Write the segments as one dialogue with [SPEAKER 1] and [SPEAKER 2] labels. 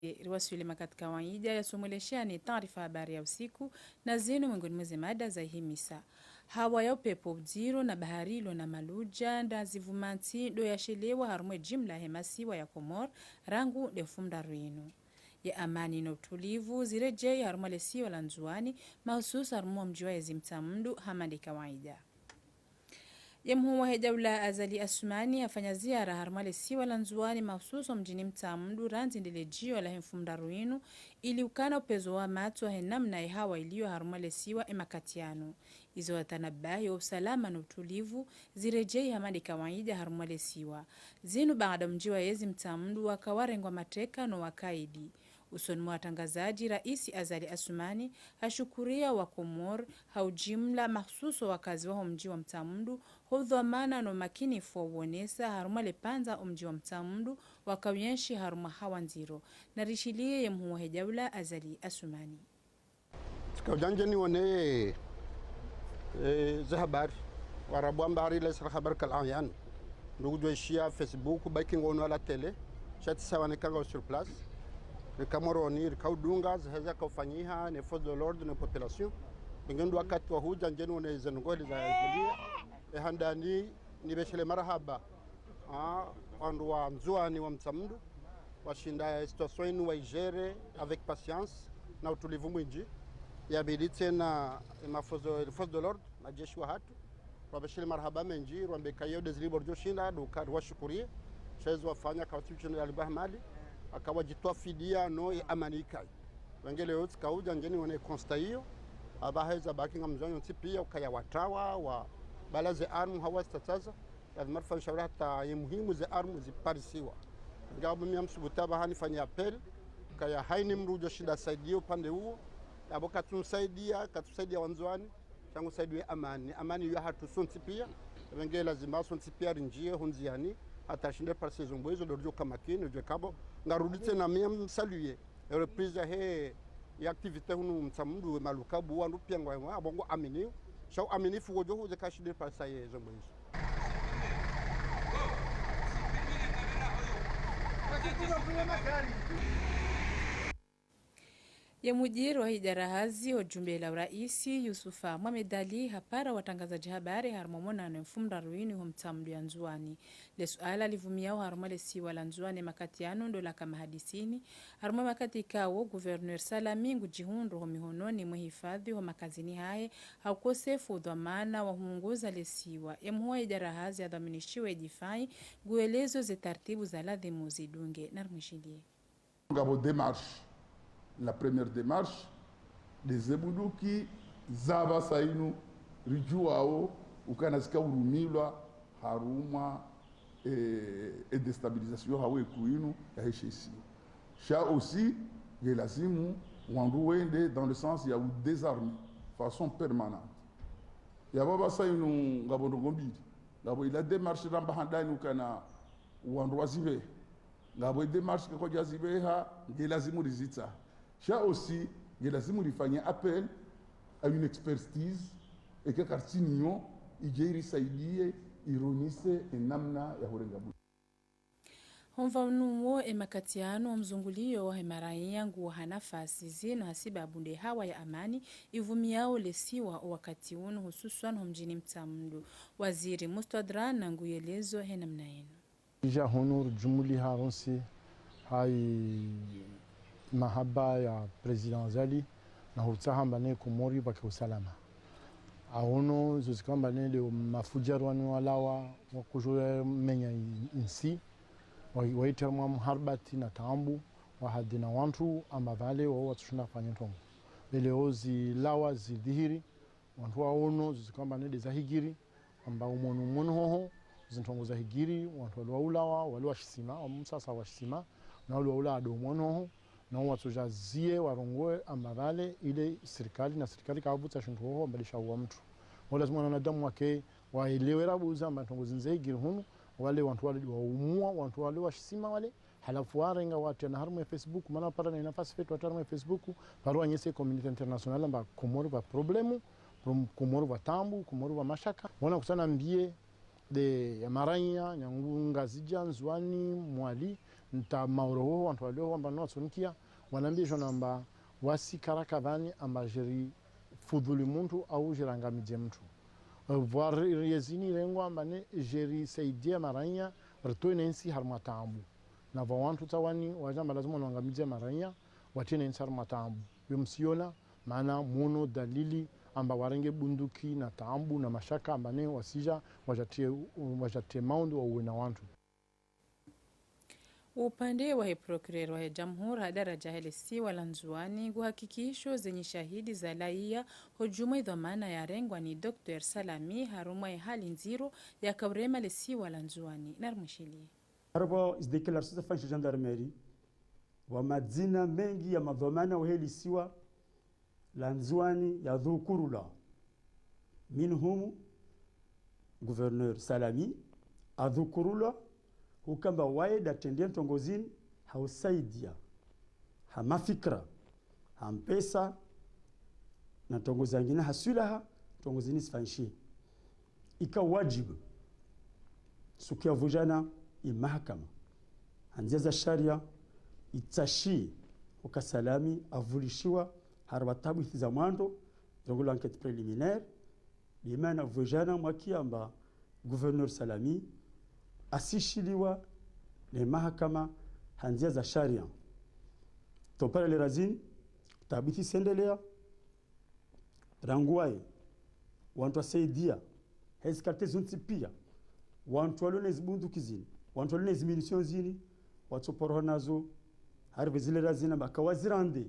[SPEAKER 1] Riwasili katika kawaida ya somoleshea ni taarifa habari ya usiku na zinu miongoni mwa mada za himisa. Hawa ya upepo bziro na baharilo na maluja nda zivumanti do yashelewa harumwe jimla hemasiwa ya Komor rangu defumda ruinu. Ya amani na utulivu zirejei harumwe lesiwa la Nzuani mahususa harumwe mjiwa ya zimtamndu hamandi kawaida. Yemhuwa Daula Azali Asumani afanya ziara harumale siwa la Nzuani mahususo mjini Mtamndu ranzi ndilejio la hemfumda ruinu ili ukana upezo wa matu wa henamna ya hawa iliyo harumale siwa emakatiano. Izo watanabahi wa usalama na utulivu zirejei hamadi kawaida harumale siwa. Zinu baada mjiwa yezi Mtamndu wakawarengwa mateka no wakaidi. Usoni mwa watangazaji Raisi Azali Asumani hashukuria wa Komor haujimla mahsuso wakazi wa mji wa Mtamndu hudhamana no makini fo uonesa haruma lepanza mji wa Mtamndu wakawienshi haruma hawa nziro na rishilie ya mhuwa Daula Azali Asumani.
[SPEAKER 2] Sikaujanjeni wane za habari warabu ambari la isra habari kal'ayan ndugu joishia Facebook biking ono ala tele chati sawane kanga sur place le Camerouni kaudunga zaheza kaufanyiha ne force de l'ordre ne population bingendu wakati wa huja njeni wane zenungoli za zulia handani ni beshele marahaba wandu wa Nzuani wa Mtamndu washinda situation wa igere avec patience na utulivu mwingi yabidi tena force de l'ordre na jeshi wa hatu wabeshele marahaba menji rwambe kayo deslibre joshinda dukari washukurie chezo wafanya kawatibu ya Bahmali akawajitoa fidia no amanikai wengele yote kauja njeni wane constat hiyo abaheza bakinga mzonyo tipia ukaya watawa wa balaze armu hawa stataza lazima tufanye shauri hata muhimu za armu ziparisiwa ngabu miamsubutaba hani fanya appel kaya haini mrujo shinda saidia upande huo aboka tumsaidia katusaidia wanzwani changu saidie amani ya hatu sonti pia wengele lazima sonti pia rinjie hunziani hata shinde par saison boizo dorjo kamakini je kabo ngarudite na miam saluer reprise he ya activité hunu Mtamndu malukabu wandu pia ngwa abongo amini shau amini fugo joho je kashinde par saison boizo
[SPEAKER 1] ya mujiri wa hidarahazi ujumbe la Raisi Yusufa Mohamed Ali hapara watangazaji habari harumomona na mfumda ruini wa Mtamndu ya Nzuani. Le suala livumiao harumale siwa la Nzuani makatiano ndo la kama hadisini. Harumo makati kao Gouverneur Salamingu jihundu homihononi mwehifadhi wa makazini hae haukosefu udhamana wa humunguza le siwa. Ya mhuwa hidarahazi ya dhaminishiwe jifai guelezo ze tartibu za ladhimu zidunge narmishilie.
[SPEAKER 3] Ngabo démarche. La première démarche des Ebunduki zaba sainu rijuao ukanasika urumilwa haruma et déstabilisation hawe kuinu ya heshisi sha aussi il lazimu wandu wende dans le sens ya ou désarmer façon permanente ya baba sainu ngabondo ngombili ngabo ila démarche ramba handani ukana wandu wazibe ngabo démarche ko jazibe ha il lazimu rizita Cha aussi, il y a appel à une expertise et que Kartinio, il saidie, ironise et namna ya hurengabu.
[SPEAKER 1] Honvanuo emakatiano mzungulio wa hemarahi yangu wa hanafasi zinu hasiba abunde hawa ya amani ivumiao lesiwa wakati unu hususuan mjini Mtamndu. Waziri Mustadran na nguyelezo henamna yenu.
[SPEAKER 4] Ija honor jumuli haronsi hai mahaba ya President Azali na hutahamba ne Komori baki usalama. Aono zozikamba ne le mafujarwani walawa wakujoya menya insi waitermwa mharbati na tambu wahadina wantu ambavale wa watushuna fanya tongo. Beleozi lawa zidhihiri wantu waono zozikamba ne za higiri amba umonu hoho zintongo za higiri wantu walulawa waluwashisima wamusasa washisima na walula adomono hoho na watujazie warongoe ambavale ile serikali na serikali kabuta shintu ho mbalisha wa mtu wala lazima wanadamu wake waelewera buza mbatongo zinzegi hunu wale wantu wale waumua wantu wale washisima wale halafu warenga watu na harumu ya Facebook maana para na nafasi fetu watarumu ya Facebook parwa nyese community international amba Komoro va problemu Komoro va tambu Komoro va mashaka wana kusana mbie de ya maranya nyangunga zija Nzuani mwali nta mauro ho wantu walio wamba no sunkia wanambia namba wasi karakavani amba jeri fudhuli muntu au jirangamije mtu voir yezini lengo amba ne jeri saidia maranya rto nensi harmatambu na wantu tawani wajamba lazima wangamije maranya watene nensi harmatambu yomsiona maana muno dalili amba warenge bunduki na taambu na mashaka amba ne wasija wajatie maundu wa uwena wantu.
[SPEAKER 1] Upande wa prokureri wa jamhuri hadaraja helisi wala Nzuani kuhakikisho zenye shahidi za laia hujuma idhamana ya rengwa ni Dr. Salami harumwa ya hali nziro ya kaurema lesi wala Nzuani narmushili.
[SPEAKER 5] Harbo izdeklar sasa fanshi gendarmerie wa madzina mengi ya madhamana wa helisiwa la Nzuani ya dhukurula minhum gouverneur Salami adhukurula ukamba wae datendia tongozini hausaidia hamafikra hampesa na tongozi ngine hasulaha tongozini sifanshi ika wajibu sukia vujana imahakama anzia za sharia itashi ukasalami avulishiwa harwatabu za mwando zongola enquête préliminaire limana vujana mwakiamba gouverneur Salami asishiliwa le mahakama hanzia za sharia topale le razini tabiti sendelea ranguai wantu asaidia hezikarte zunti pia wantu walone zibundu kizini wantu walone zimunition zini watu poro nazo harbe zile razini bakawazirande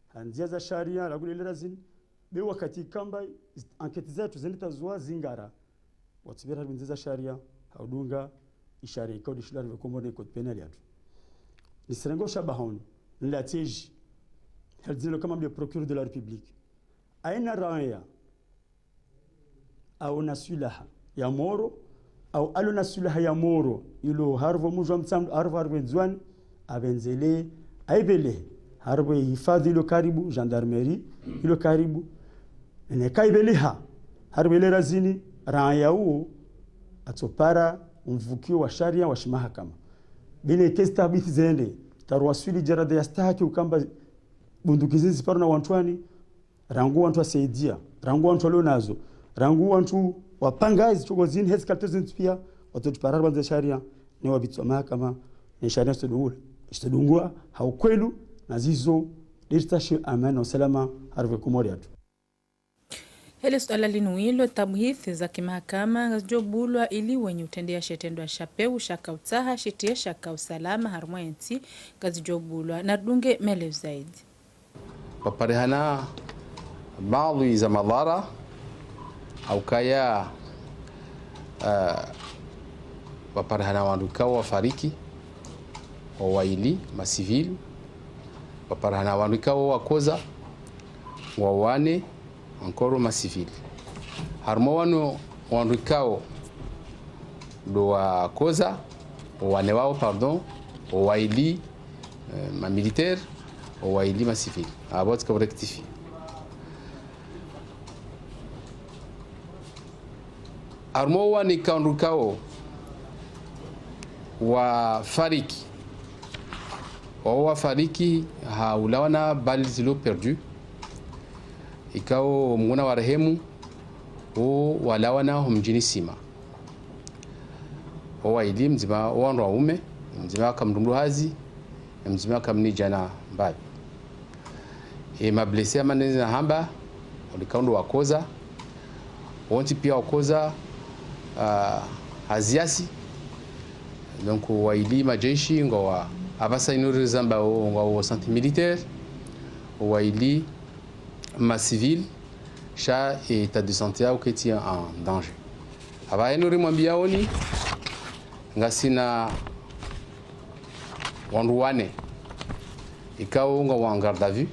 [SPEAKER 5] hanzia za sharia ragule le razini be wakati kamba enquête zetu zinita zwa zingara watu bera hanzia za sharia haudunga ishari kodi shulari vekomone code penal yatu nisrengo shabahon la tiji hadzilo kama le procureur de la république aina raia au nasulaha ya moro au alo nasulaha ya moro ilo harvo mujwa mtsamdu harvo Nzuani abenzele aibele harvo hifadhi ilo karibu gendarmerie ilo karibu ne kaibeleha harvo ile razini raia huo atopara umvukio wa sharia wa mahakama bile kesta bithi zende tarwasuli jarada yastahaki ukamba bundukizi ziparu na wantwani rangu wantu asaidia rangu wantu leo nazo rangu wantu wapangazi chogozini hezikalte pia watotupara banza sharia ni wabitwa mahakama ni sharia stodungua haukwelu na zizo dirtashi amana usalama harve kumori atu.
[SPEAKER 1] Hele suala linuilo tabuhithi za kimahakama jobulwa ili wenye utendea shetendo ya shapeu shaka utaha shetia shaka usalama harumwa enti gazi jobulwa na dunge mele zaidi.
[SPEAKER 6] Waparehana baadhi za madhara au kaya waparehana wandukawa wafariki wawaili masivili waparehana wandukawa wakoza wawane encore ma civil harmo wano wanrikao do wa koza wane wao pardon waili ma militaire waili ma civil abot ka rectifier harmo wani kanrikao wa fariki haulawana bali zilo perdu ikao mwana wa rehemu o walawana mjini Sima o waili mzima wanro waume mzima kamdundu hazi mzima kamni jana mbabi mablesi amanezi na hamba olikaundo wakoza wonti pia wakoza haziasi donc waili majeshi ngowa abasa inuri zamba ngowa santé militaire waili ma civile cha état de santé au qui est en danger aba enuri mwambia oni ngasina wanduane ikao nga garde à vue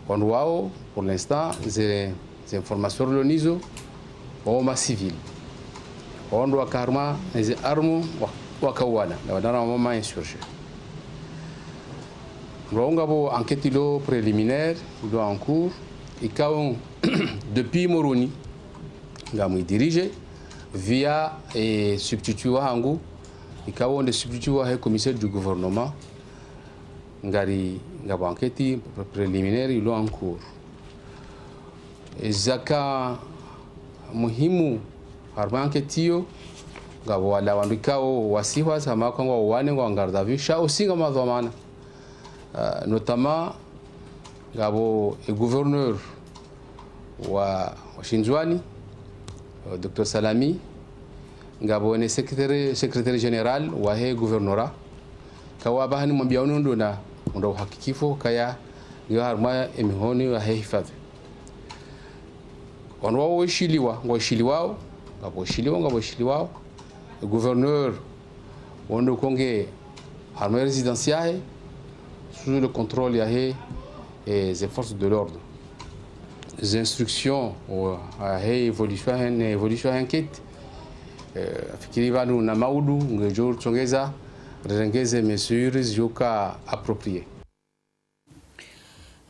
[SPEAKER 6] wanduao pour l'instant ces informations lonizo au ma civile wandu akarma les armes wakawana na wadana mama insurgé Rongabo enquête préliminaire do en cours et quand depuis Moroni ngamu dirige via et substitut hangu ikawa nde substitut he commissaire du gouvernement ngari ngabo enquête préliminaire ilo en cours zaka muhimu harma enquête yo ngabo wala wandikao wasiwa sama kwa wane ngo ngarda visha usinga madhamana notamment ngabo gouverneur wa Shinjwani Dr Salami ngabo ne secrétaire général wa he gouvernorat kawa bahani mwambia unondo na ndo hakikifo kaya yo harma emihoni wa he hifadhi onwa washiliwa ngabo shiliwa gouverneur wondo konge harma résidentielle sous le contrôle ya he des forces de l'ordre. Les instructions évolution enquête fikiriva na maudu ngejor tongeza rengeze mesures joka appropriées.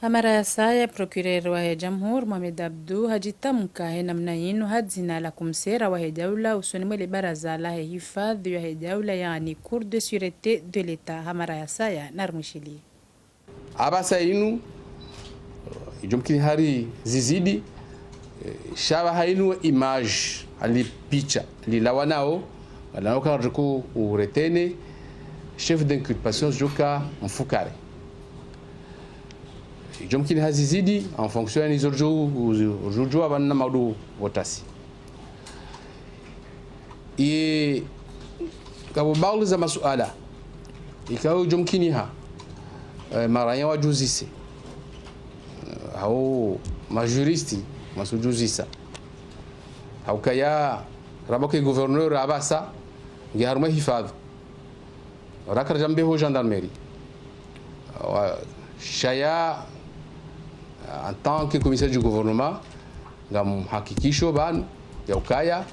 [SPEAKER 1] Amara ya saya procureur wa jamhur Mohamed Abdu hajitamka namna yinu hadzina la kumsera wa daula usoni mwele baraza la hifadhi ya daula yani cour de sûreté de l'état. Amara ya saya narmushili
[SPEAKER 6] abasa inu jomkini hari zizidi shaba hainu image ali picha lilawanao wanaoka riko uretene chef d'inculpation joka mfukare jomkini hazizidi en fonction ni zorjo abanna maudu wotasi e kabo baul za masuala ikao jomkini ha maranya wajuzise hao majuristi masujuzisa hao kaya raboke gouverneur abasa ngi harma hifadhi rakar jambe ho gendarmerie shaya en tant que commissaire du gouvernement ngam hakikisho ban ya ukaya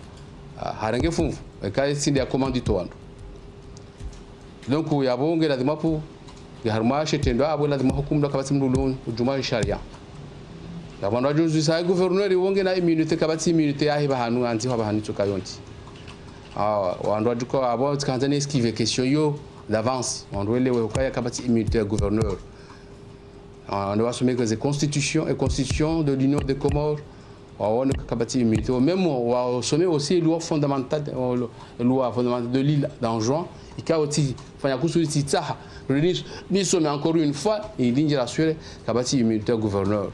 [SPEAKER 6] harange funfu kaya sindi ya commandito wandu donc ya bonge lazima pu ya harma shetendo abo lazima hukumu kabati mdulun ujuma sharia kabanda juzu sa gouverneur wonge na immunité kabati immunité ya hiba hanu anti haba hanu tukayonti wandu ajuko abo tkanzani esquiver question yo d'avance wandu elewe ukaya kabati immunité gouverneur on doit assumer que les constitutions et constitution de l'Union des Comores on a capacité immunité même on sommet aussi loi fondamentale de l'île d'Anjouan il y a aussi fanya kusudi tsaha ni sommet encore une fois il ligne rassurer capacité immunité gouverneur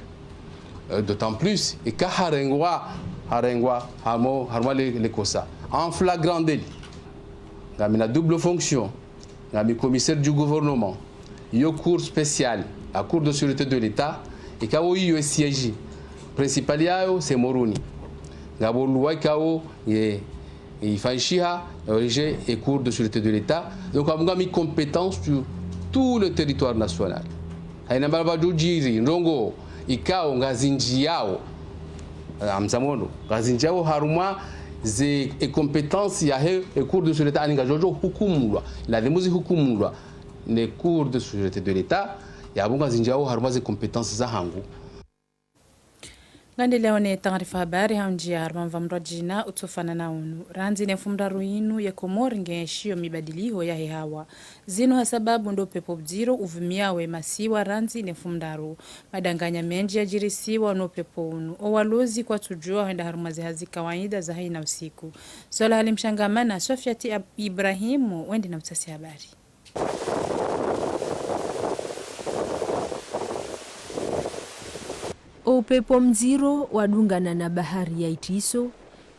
[SPEAKER 6] d'autant plus et ka harengwa harmo les kosa en flagrant délit la double fonction la commissaire du gouvernement yo cour spécial la Cour de sûreté de l'État et quand il y a siège principal c'est Moroni. Ngabo loi kao et Fanchiha et Cour de sûreté de l'État. Donc on a mis compétence sur tout le territoire national. Haina baba jujiri ndongo ikao ngazinjiao amzamono ngazinjiao haruma ze compétence ya he Cour de sûreté aninga jojo hukumulwa la demuzi hukumulwa les cours de sûreté de l'État yabunga zinjao haruma ze compétences za hangu
[SPEAKER 1] ngande leone taarifa habari haunjia harma mvamrajina utofana na unu ranzi ne fumra ruinu ya Komori ngeshio mibadiliho ya hehawa zino hasababu ndo pepo bziro uvumiawe masiwa ranzi ne fumdaru madanganya menji ya jirisiwa no pepo unu owalozi kwa tujua henda haruma zihazi kawaida za haina usiku sola halimshangamana Sofiati Ibrahimu wende na utasi habari.
[SPEAKER 7] Upepo mziro wadungana na bahari ya Itiso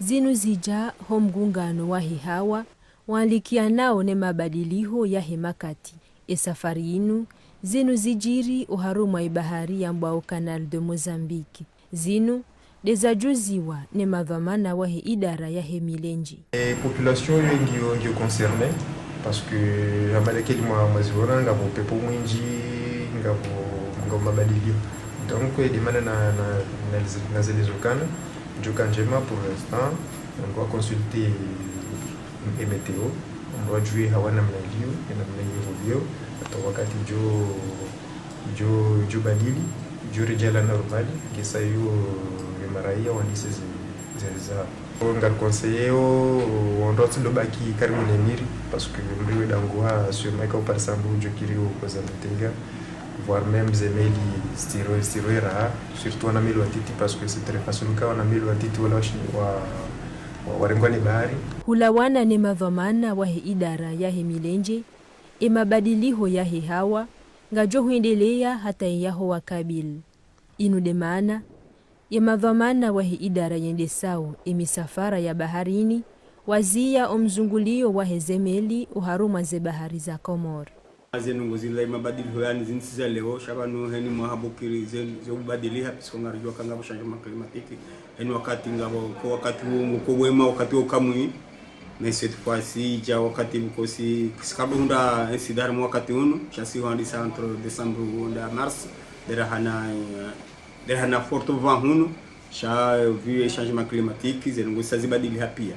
[SPEAKER 7] zinu zija homgungano wa hihawa walikia nao ne mabadiliho ya hemakati safari inu zinu zijiri uharuma ibahari ya mbao Canal de Mozambique zinu dezajuziwa ne madhamana wa idara ya hemilenji
[SPEAKER 8] population ndio concernée parce que amaleke mwa ngabo pepo mwinji ngabo mabadilio donc il demande na zilizokana Jokanjema pour l'instant on doit consulter les météo on doit jouer hawana mnalio na mnalio wakati jo badili jo rejala normal kisa hiyo maraia wanise za ngal conseiller on doit do baki karibu na miri parce que mriwe dangua sur meka par sambu jokiri ko zantenga voire même zemeli stiroera surtout on a mis l'antiti parce que c'est très facile quand on a mis l'antiti wala wa warengwani bahari
[SPEAKER 7] hulawana ni madhamana wa idara ya milenje mabadiliho ya hawa ngajo huendelea hata yaho wakabil inu de maana ya madhamana wa idara yende sao misafara ya baharini wazia omzungulio wa zemeli uharuma ze bahari za Komor
[SPEAKER 9] azenungu zile mabadiliko yani zinsiza leo shabanu heni mwahabukiri zo badiliha pisko ngarjwa kanga bushanje klimatiki heni wakati ngabo ko wakati ko wema wakati ukamwi mais cette fois-ci ja wakati mkosi sikabunda insidar wakati uno chasi wandi entre décembre na mars derhana forte vent huno cha vu changement climatique zenungu sazibadiliha pia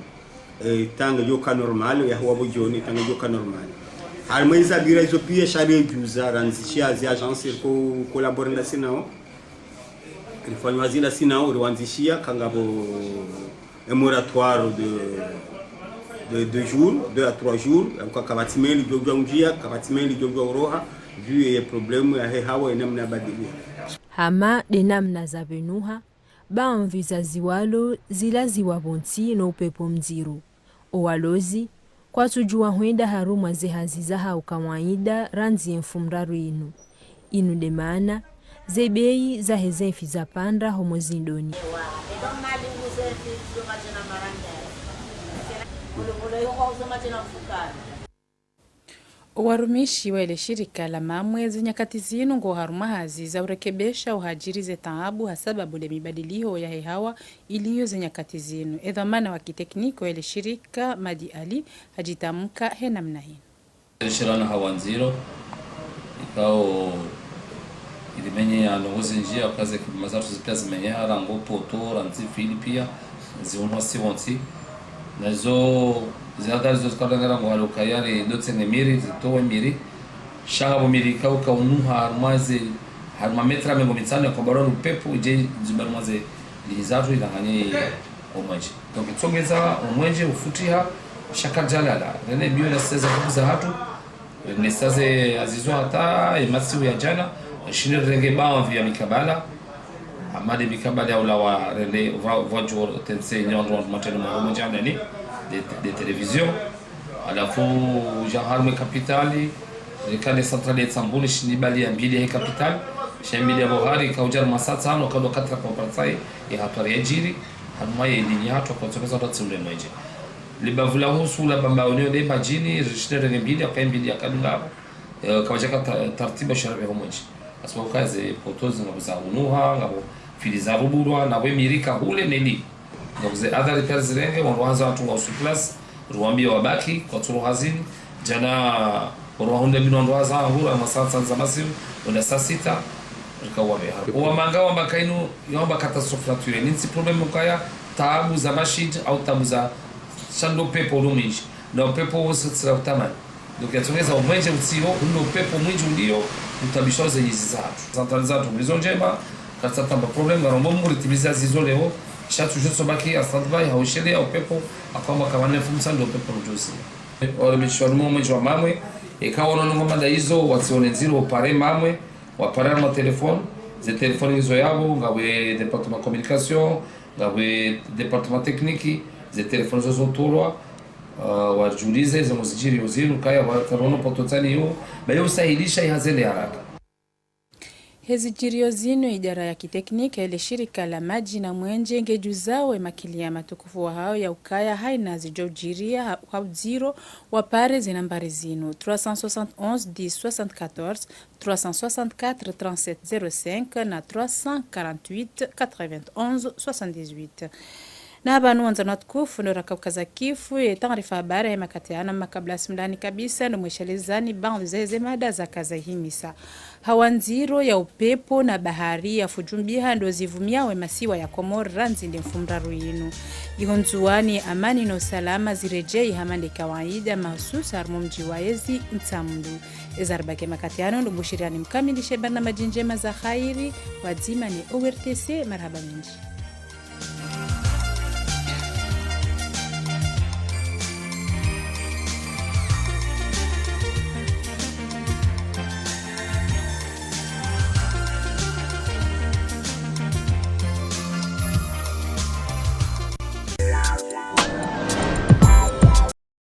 [SPEAKER 9] tanga joka normal ya huwa bojoni tanga joka normal harmoniza gira hizo pia shari juza ranzishia zi agence ko collaborer na sinao ilifanywa zina sinao riwanzishia kangabo moratoire de 2 jours 2 à 3 jours kwa kabatimeli jogwa njia kabatimeli jogwa roha vu ya problème ya hawa inamna badilia
[SPEAKER 7] hama dinamna za benuha ba vizazi walo zilaziwa bonti no upepo mziru owalozi kwa tujua huenda haruma zehazi zaha ukawaida ranzi mfumraru inu de maana zebei za hezenfi za panda homo zindoni
[SPEAKER 1] Warumishi wa ile shirika la mamwezi nyakati zinu ngo haruma hazi za urekebesha uhajiri ze taabu hasababu le mibadiliho ya hehawa iliyo ze nyakati zinu. Edhamana wa kitekniko ile shirika Madi Ali hajitamka hena mnahi.
[SPEAKER 10] Shirana hawanziro ikao ilimenye ya nongozi njia wakaze mazatu zipia zimenye harango poto ranzi Filipia zionwa siwonti na zo ziadari zo zikadangara ngo haluka yari dotene miri zitowe miri shanga bo miri kauka unuha harmaze harmametra mengo mitsano kwa baronu pepo je zibarmaze lizatu ilanganye omanje donc tsongeza omanje ufutiha shaka jalala nene bio na seza kuza hatu ne saze azizo hata emasiu ya jana shine renge baadhi ya mikabala amade mikabala ya ulawa rende vojo tense nyondo mateno mmoja ndani de télévision alafu jaharme kapitali rekale centrale ya Tsambuni shinibali ya mbili ya kapitali shambili ya bohari kaujar masata no kado katra kwa partai ya hatari ya jiri hamaye dini hatu kwa tsokeza tatsimle mweje libavula husu la bamba onyo de bajini rishtere mbili ya pembili ya kadula kawajaka tartiba sharabe homoji aswa kaze potozi na buzahunuha ngabo filiza ruburwa na we mirika hule neli ngoze adari perzirenge wanwanza watu wa suplas ruambia wabaki kwa turu hazini jana ruahunde binondoaza hura masasa za masimu wala saa 6 rikawa beha wa mangawa mbakainu yomba catastrophe naturelle ninsi problem ukaya taabu za mashid au taabu za shando pepo luminji na pepo wositsa utamani donc yatsongeza umwenje utsiro ndo pepo mwinji ndio utabishoze hizi zatu centralizatu bizonjema katsatamba problem garombo muri tibiza zizoleo shatu jutso baki asadbai haushele au pepo akamba kabane fumsa ndo pepo njosi ole mishwarumo mwenjo mamwe ikawa no ngomanda hizo wasione nziro pare mamwe wapara ma telefone ze telefone hizo yabo ngawe departement communication ngawe departement technique ze telefone zo tolwa wajulize ze muzijiri uzinu kaya watarono pototani hiyo bayo sahilisha ihazele haraka.
[SPEAKER 1] Hezi jirio zinu idara ya kiteknika ile shirika la maji na mwenje ngejuzao makilia matukufu wa hao ya ukaya haina zijojiria kwa zero wapare zinambari zinu 371 10 74 364 37 05 na 348 91 78. Na banu wanza natukufu ndo rakabukaza kifu ya taarifa habari ya makatiana makabla simdani kabisa ndo mweshelezani bandu zeze mada za kaza himisa. Hawanziro ya upepo na bahari ya fujumbiha ndo zivumiawe masiwa ya Komor ranzi ndi mfumraru yinu. Ihonzuani amani na usalama zirejei hamande kawaida mahususa harmo mjiwaezi ntamdu. Ezarbake makatiano ndo mbushiriani mkamilishe barnamaji njema za khairi wadzima ni ORTC marhaba minji.